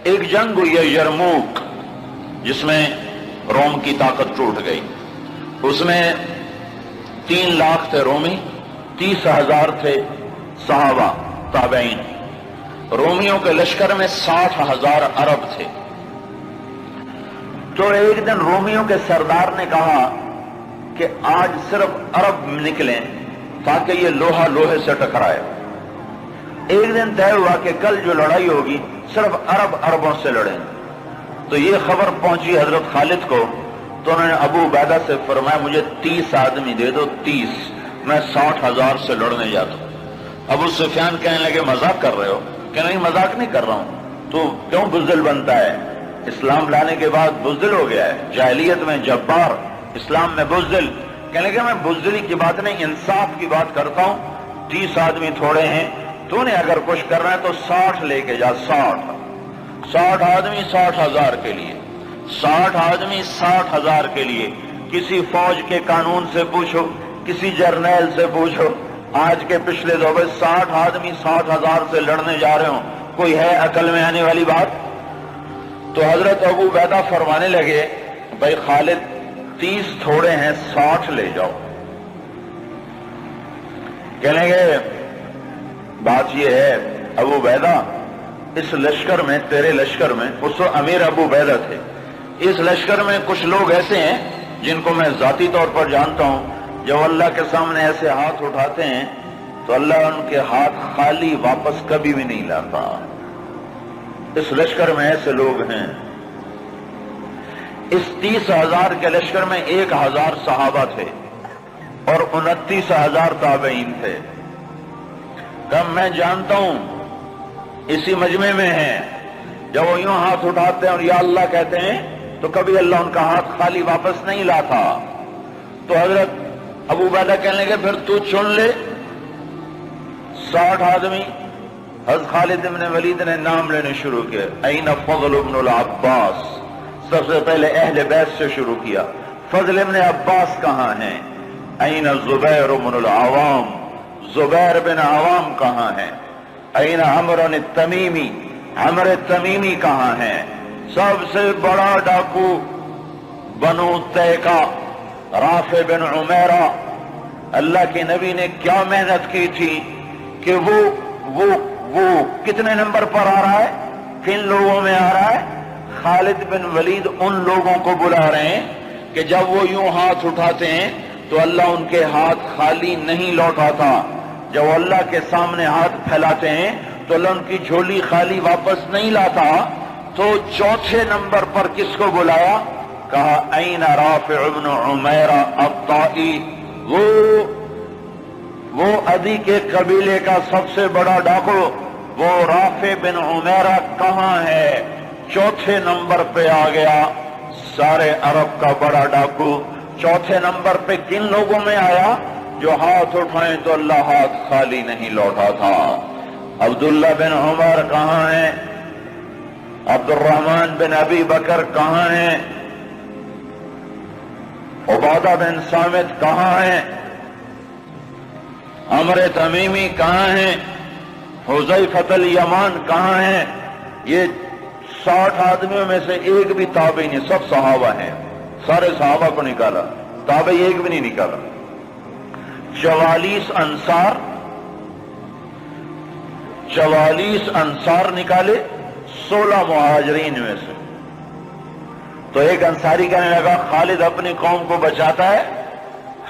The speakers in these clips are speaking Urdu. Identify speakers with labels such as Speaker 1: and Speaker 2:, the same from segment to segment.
Speaker 1: ایک جنگ ہوئی ہے یرموک، جس میں روم کی طاقت ٹوٹ گئی۔ اس میں 3 لاکھ تھے رومی، 30,000 تھے صحابہ تابعین۔ رومیوں کے لشکر میں 60,000 عرب تھے۔ تو ایک دن رومیوں کے سردار نے کہا کہ آج صرف عرب نکلیں تاکہ یہ لوہا لوہے سے ٹکرائے۔ ایک دن طے ہوا کہ کل جو لڑائی ہوگی صرف عرب عربوں سے لڑیں۔ تو یہ خبر پہنچی حضرت خالد کو، تو انہوں نے ابو عبیدہ سے فرمایا مجھے 30 آدمی دے دو، 30، میں 60,000 سے لڑنے جاتا ہوں۔ ابو سفیان کہنے لگے مذاق کر رہے ہو؟ کہ نہیں مذاق نہیں کر رہا ہوں، تو کیوں بزدل بنتا ہے؟ اسلام لانے کے بعد بزدل ہو گیا ہے، جاہلیت میں جبار، اسلام میں بزدل۔ کہنے لگے میں بزدلی کی بات نہیں، انصاف کی بات کرتا ہوں۔ 30 آدمی تھوڑے ہیں، تو نے اگر کچھ کرنا ہے تو 60 لے کے جا، 60 آدمی 60,000 کے لیے، 60 آدمی 60,000 کے لیے۔ کسی فوج کے قانون سے پوچھو، کسی جرنیل سے پوچھو، آج کے پچھلے دور میں 60 آدمی 60,000 سے لڑنے جا رہے ہوں، کوئی ہے عقل میں آنے والی بات؟ تو حضرت ابو عبیدہ فرمانے لگے بھائی خالد 30 تھوڑے ہیں، 60 لے جاؤ۔ کہنے گے بات یہ ہے ابو عبیدہ، اس لشکر میں، تیرے لشکر میں، اس وقت امیر ابو عبیدہ تھے، اس لشکر میں کچھ لوگ ایسے ہیں جن کو میں ذاتی طور پر جانتا ہوں، جب اللہ کے سامنے ایسے ہاتھ اٹھاتے ہیں تو اللہ ان کے ہاتھ خالی واپس کبھی بھی نہیں لاتا۔ اس لشکر میں ایسے لوگ ہیں۔ اس 30,000 کے لشکر میں 1,000 صحابہ تھے اور 29,000 تابعین تھے۔ کم میں جانتا ہوں اسی مجمع میں ہیں، جب وہ یوں ہاتھ اٹھاتے ہیں اور یا اللہ کہتے ہیں تو کبھی اللہ ان کا ہاتھ خالی واپس نہیں لاتا۔ تو حضرت ابو عبیدہ کہنے لگے پھر تو چن لے 60 آدمی۔ حضرت خالد بن ولید نے نام لینے شروع کیا، این فضل بن العباس، سب سے پہلے اہل بیت سے شروع کیا، فضل بن عباس کہاں ہیں؟ این زبیر بن العوام، زبیر بن عوام کہاں ہیں؟ این عمر التمیمی، عمر التمیمی کہاں ہیں؟ سب سے بڑا ڈاکو بنو تیکا، رافع بن عمیرہ۔ اللہ کے نبی نے کیا محنت کی تھی کہ وہ کتنے نمبر پر آ رہا ہے، کن لوگوں میں آ رہا ہے؟ خالد بن ولید ان لوگوں کو بلا رہے ہیں کہ جب وہ یوں ہاتھ اٹھاتے ہیں تو اللہ ان کے ہاتھ خالی نہیں لوٹاتا، جب وہ اللہ کے سامنے ہاتھ پھیلاتے ہیں تو اللہ ان کی جھولی خالی واپس نہیں لاتا۔ تو چوتھے نمبر پر کس کو بلایا؟ کہا این رافع بن عمیرہ الطائی، وہ عدی کے قبیلے کا سب سے بڑا ڈاکو، وہ رافع بن عمیرہ کہاں ہے؟ چوتھے نمبر پہ آ گیا، سارے عرب کا بڑا ڈاکو۔ چوتھے نمبر پہ کن لوگوں میں آیا؟ جو ہاتھ اٹھائیں تو اللہ ہاتھ خالی نہیں لوٹا تھا۔ عبداللہ بن عمر کہاں ہیں؟ عبد الرحمن بن ابی بکر کہاں ہیں؟ عبادہ بن صامت کہاں ہیں؟ عمر تمیمی کہاں ہیں؟ حذیفہ الیمان کہاں ہیں؟ یہ 60 آدمیوں میں سے ایک بھی تابعی نہیں، سب صحابہ ہیں، سارے صحابہ کو نکالا، تابعی ایک بھی نہیں نکالا۔ 44 انصار نکالے 16 مہاجرین میں سے۔ تو ایک انصاری کہنے لگا خالد اپنی قوم کو بچاتا ہے،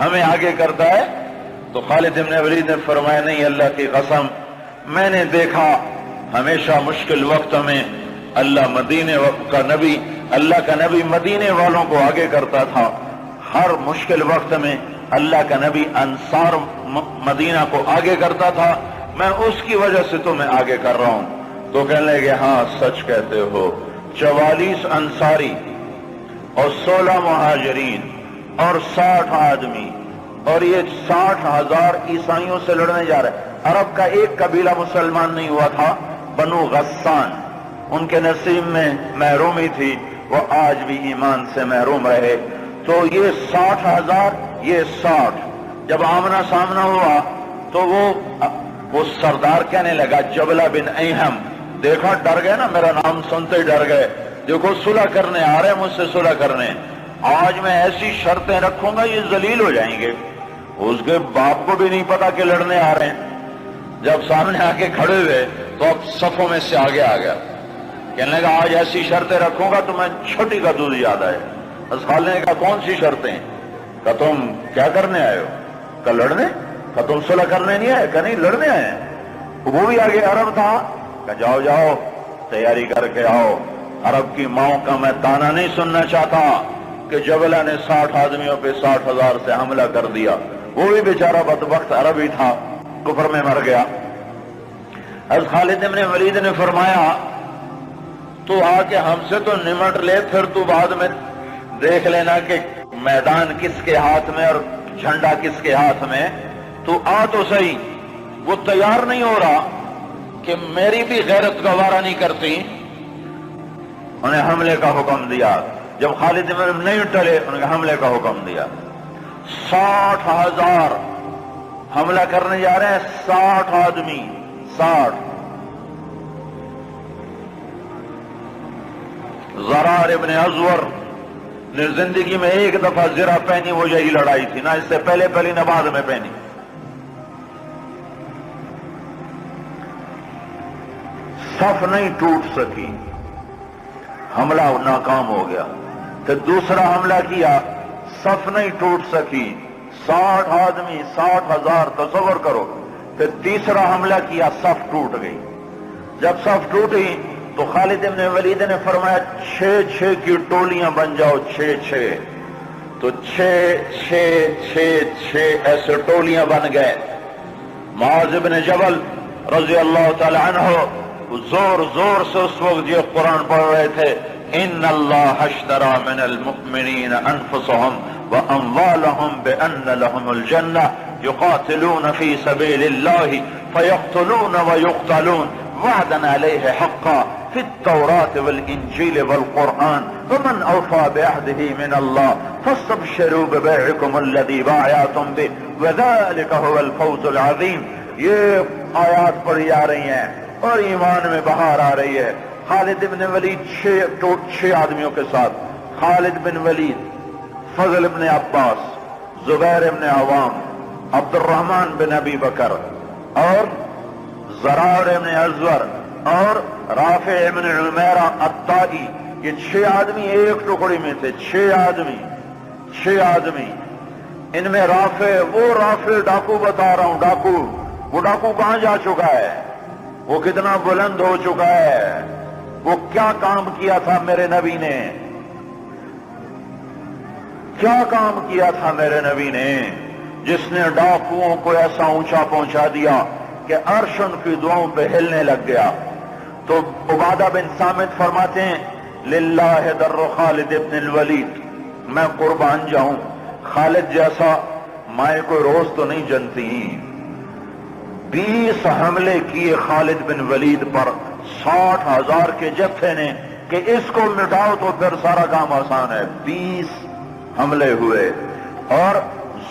Speaker 1: ہمیں آگے کرتا ہے۔ تو خالد بن ولید نے فرمایا نہیں، اللہ کی قسم میں نے دیکھا ہمیشہ مشکل وقت میں اللہ کا نبی مدینے والوں کو آگے کرتا تھا، ہر مشکل وقت میں اللہ کا نبی انصار مدینہ کو آگے کرتا تھا، میں اس کی وجہ سے تمہیں آگے کر رہا ہوں۔ تو کہنے لگے ہاں سچ کہتے ہو۔ 44 انصاری اور 16 مہاجرین اور 60 آدمی، اور یہ 60,000 عیسائیوں سے لڑنے جا رہے۔ عرب کا ایک قبیلہ مسلمان نہیں ہوا تھا، بنو غسان، ان کے نصیب میں محرومی تھی، وہ آج بھی ایمان سے محروم رہے۔ تو یہ 60,000، یہ 60، جب آمنا سامنا ہوا تو وہ سردار کہنے لگا، جبلہ بن ایہم، دیکھا ڈر گئے نا، میرا نام سنتے ہی ڈر گئے، دیکھو صلح کرنے آ رہے ہیں مجھ سے صلح کرنے، آج میں ایسی شرطیں رکھوں گا یہ ذلیل ہو جائیں گے۔ اس کے باپ کو بھی نہیں پتا کہ لڑنے آ رہے ہیں، جب سامنے آ کے کھڑے ہوئے تو اب صفوں میں سے آگے آ گیا، کہنے لگا آج ایسی شرطیں رکھوں گا تو میں چھوٹی کا دودھ یاد آئے۔ خالد نے کہا کون سی شرطیں؟ کہ تم کیا کرنے آئے ہو؟ کہ لڑنے؟ کہ تم صلح کرنے نہیں آئے؟ کہ نہیں لڑنے آئے ہیں۔ وہ بھی آگے عرب تھا، کہ جاؤ جاؤ تیاری کر کے آؤ، عرب کی ماؤں کا میں تانا نہیں سننا چاہتا کہ جبلہ نے 60 آدمیوں پہ 60,000 سے حملہ کر دیا، وہ بھی بیچارہ بدبخت عرب ہی تھا، کفر میں مر گیا۔ حضرت خالد بن ولید نے فرمایا تو آ کے ہم سے تو نمٹ لے، پھر تو بعد میں دیکھ لینا کہ میدان کس کے ہاتھ میں اور جھنڈا کس کے ہاتھ میں، تو آ تو صحیح۔ وہ تیار نہیں ہو رہا کہ میری بھی غیرت گوارا نہیں کرتی، انہیں حملے کا حکم دیا۔ جب خالد بن نہیں ٹلے انہوں نے حملے کا حکم دیا۔ 60,000 حملہ کرنے جا رہے ہیں، 60 آدمی، 60۔ زرار ابن ازور نے زندگی میں ایک دفعہ زرہ پہنی، وہ یہی لڑائی تھی، نہ اس سے پہلے پہلی نہ بعد میں پہنی۔ صف نہیں ٹوٹ سکی، حملہ ناکام ہو گیا۔ پھر دوسرا حملہ کیا، صف نہیں ٹوٹ سکی، 60 آدمی، 60,000، تصور کرو۔ پھر تیسرا حملہ کیا، صف ٹوٹ گئی۔ جب صف ٹوٹی تو خالد بن ولید نے فرمایا 6 کی ٹولیاں بن جاؤ، 6 تو 6 ایسے ٹولیاں بن گئے۔ معاذ بن جبل رضی اللہ تعالی عنہ زور زور سے اس وقت یہ قرآن پڑھ رہے تھے، ان اللہ اشترى من المؤمنین انفسهم واموالهم بان لهم الجنہ یقاتلون فی سبیل اللہ فیقتلون ویقتلون وعدا علیہ حقا فی التوراة والانجیل والقرآن ومن اوفى بعهده من اللہ فاستبشروا ببيعكم الذی بايعتم به وذلك هو الفوز العظیم۔ یہ آیات پڑھی جا رہی ہیں اور ایمان میں بہار آ رہی ہے۔ خالد بن ولید 6 آدمیوں کے ساتھ، خالد بن ولید، فضل بن عباس، زبیر بن عوام، عبد الرحمن بن ابی بکر اور زرار بن ازور اور رافع بن عمیرہ الطائی، یہ 6 آدمی ایک ٹکڑی میں تھے۔ 6 آدمی، ان میں رافع، وہ رافع ڈاکو بتا رہا ہوں، ڈاکو، وہ ڈاکو کہاں جا چکا ہے، وہ کتنا بلند ہو چکا ہے، وہ کیا کام کیا تھا میرے نبی نے، کیا کام کیا تھا میرے نبی نے، جس نے ڈاکوؤں کو ایسا اونچا پہنچا دیا کہ عرش ان کی دعاؤں پہ ہلنے لگ گیا۔ تو عبادہ بن صامت فرماتے ہیں للہ در خالد ابن الولید، میں قربان جاؤں، خالد جیسا مائیں کوئی روز تو نہیں جنتی۔ 20 حملے کیے خالد بن ولید پر 60,000 کے جتھے نے کہ اس کو مٹاؤ تو پھر سارا کام آسان ہے۔ 20 حملے ہوئے، اور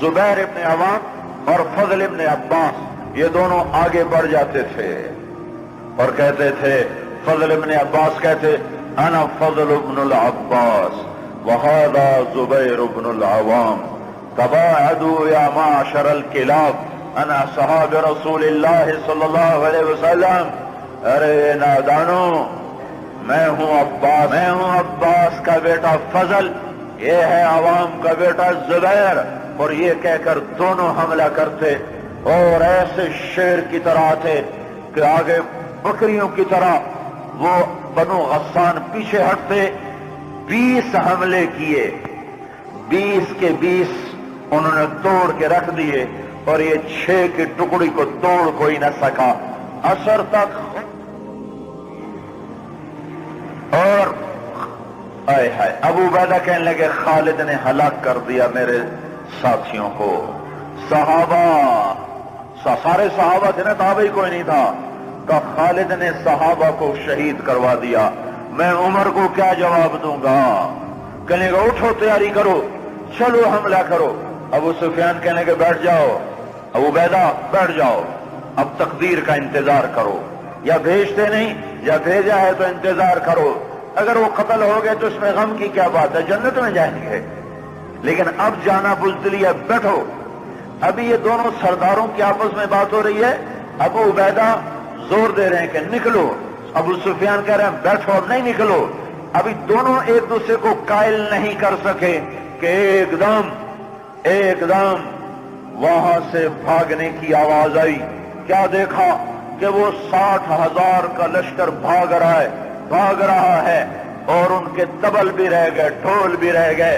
Speaker 1: زبیر ابن عوام اور فضل ابن عباس یہ دونوں آگے بڑھ جاتے تھے اور کہتے تھے، فضل ابن عباس کہتے انا فضل ابن العباس وہذا زبیر ابن العوام تباعدوا یا معشر الکلاب انا صحاب رسول اللہ صلی اللہ علیہ وسلم۔ ارے نادانو، میں ہوں عباس کا بیٹا فضل، یہ ہے عوام کا بیٹا زبیر، اور یہ کہہ کر دونوں حملہ کرتے اور ایسے شیر کی طرح آتے کہ آگے بکریوں کی طرح وہ بنو غسان پیچھے ہٹتے۔ 20 حملے کیے، 20 کے 20 انہوں نے توڑ کے رکھ دیے، اور یہ 6 کی ٹکڑی کو توڑ کوئی نہ سکا عصر تک۔ اور ابو عبیدہ کہنے لگے خالد نے ہلاک کر دیا میرے ساتھیوں کو۔ صحابہ، سارے صحابہ تھے نا، تابعی کوئی نہیں تھا، کہ خالد نے صحابہ کو شہید کروا دیا، میں عمر کو کیا جواب دوں گا؟ کہنے گا اٹھو تیاری کرو، چلو حملہ کرو۔ ابو سفیان کہنے لگے بیٹھ جاؤ، ابو عبیدہ بیٹھ جاؤ، اب تقدیر کا انتظار کرو۔ یا بھیجتے نہیں یا بھیجا ہے تو انتظار کرو، اگر وہ قتل ہو گئے تو اس میں غم کی کیا بات ہے، جنت میں جائیں گے، لیکن اب جانا بزدلی ہے، بیٹھو۔ ابھی یہ دونوں سرداروں کی آپس میں بات ہو رہی ہے، ابو عبیدہ زور دے رہے ہیں کہ نکلو، ابو سفیان کہہ رہے ہیں بیٹھو اب نہیں نکلو۔ ابھی دونوں ایک دوسرے کو قائل نہیں کر سکے کہ ایک دم وہاں سے بھاگنے کی آواز آئی۔ کیا دیکھا کہ وہ 60,000 کا لشکر بھاگ رہا ہے اور ان کے طبل بھی رہ گئے، ڈھول بھی رہ گئے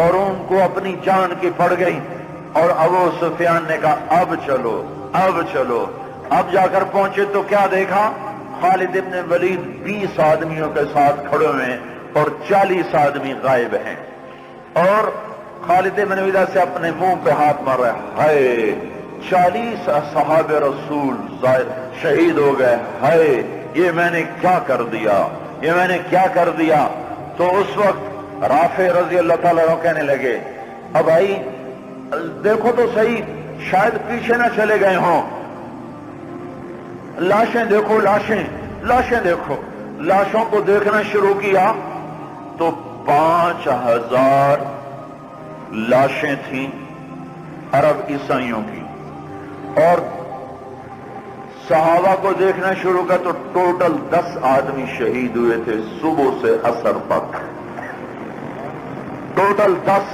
Speaker 1: اور ان کو اپنی جان کی پڑ گئی۔ اور ابو سفیان نے کہا اب چلو۔ اب جا کر پہنچے تو کیا دیکھا، خالد ابن ولید 20 آدمیوں کے ساتھ کھڑے ہوئے ہیں اور 40 آدمی غائب ہیں، اور خالد ابن ولید سے اپنے منہ پہ ہاتھ مار رہا ہے، ہائے 40 اصحاب رسول شہید ہو گئے، ہائے یہ میں نے کیا کر دیا۔ تو اس وقت رافع رضی اللہ تعالیٰ عنہ کہنے لگے اب بھائی دیکھو تو صحیح، شاید پیچھے نہ چلے گئے ہوں، لاشیں دیکھو، لاشیں دیکھو۔ لاشوں کو دیکھنا شروع کیا تو 5,000 لاشیں تھیں عرب عیسائیوں کی، اور صحابہ کو دیکھنا شروع کیا تو ٹوٹل 10 آدمی شہید ہوئے تھے صبح سے عصر تک، ٹوٹل 10۔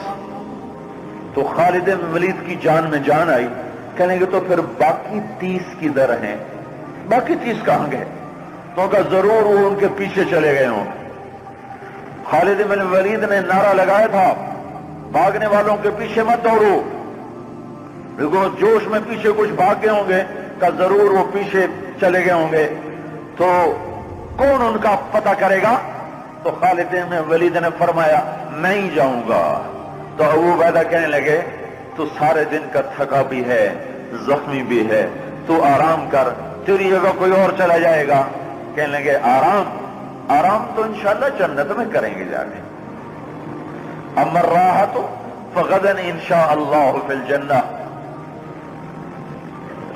Speaker 1: تو خالد بن ولید کی جان میں جان آئی، کہنے گے تو پھر باقی 30 کدھر ہیں، باقی 30 کہاں گئے؟ تو کہا ضرور وہ ان کے پیچھے چلے گئے ہوں۔ خالد بن ولید نے نعرہ لگایا تھا بھاگنے والوں کے پیچھے مت دوڑو، دیکھو جوش میں پیچھے کچھ بھاگ گئے ہوں گے، کہا ضرور وہ پیچھے چلے گئے ہوں گے، تو کون ان کا پتہ کرے گا؟ تو خالد بن ولید نے فرمایا میں ہی جاؤں گا۔ تو ابو عبیدہ کہنے لگے تو سارے دن کا تھکا بھی ہے، زخمی بھی ہے، تو آرام کر، تیری جگہ کوئی اور چلا جائے گا۔ کہنے لگے آرام تو انشاءاللہ جنت میں کریں گے جا کے، اما الراحۃ فغدا انشاء اللہ فی الجنہ،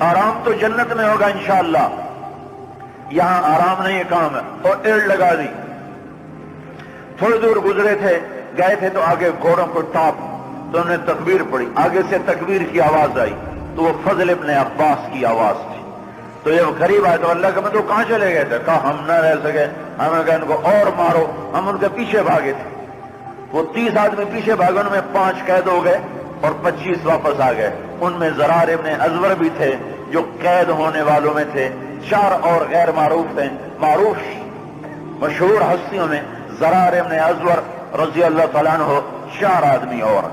Speaker 1: آرام تو جنت میں ہوگا انشاءاللہ، یہاں آرام نہیں کام ہے۔ اور ایڑ لگا دی، تھوڑی دور گزرے تھے، گئے تھے تو آگے گھوڑوں کو ٹاپ، تو انہوں نے تکبیر پڑھی، آگے سے تکبیر کی آواز آئی تو وہ فضل ابن عباس کی آواز تھی۔ تو جب قریب آئے تو اللہ کا تو کہاں چلے گئے تھے؟ کہا ہم نہ رہ سکے، ہمیں کہا ان کو اور مارو، ہم ان کے پیچھے بھاگے تھے۔ وہ 30 آدمی پیچھے بھاگے، ان میں 5 قید ہو گئے اور 25 واپس آ گئے۔ ان میں زرار ابن ازور بھی تھے جو قید ہونے والوں میں تھے، 4 اور غیر معروف تھے، معروف مشہور ہستیوں میں زرار ابن ازور رضی اللہ تعالیٰ عنہ، 4 آدمی اور۔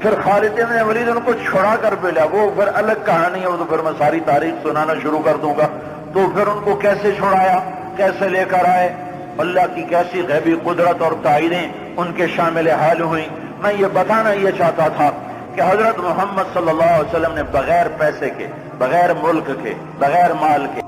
Speaker 1: پھر خالد بن ولید ان کو چھڑا کر ملا، وہ پھر الگ کہانی ہے، وہ تو پھر میں ساری تاریخ سنانا شروع کر دوں گا۔ تو پھر ان کو کیسے چھڑایا، کیسے لے کر آئے، اللہ کی کیسی غیبی قدرت اور تائیدیں ان کے شامل حال ہوئیں۔ میں یہ بتانا یہ چاہتا تھا کہ حضرت محمد صلی اللہ علیہ وسلم نے بغیر پیسے کے، بغیر ملک کے، بغیر مال کے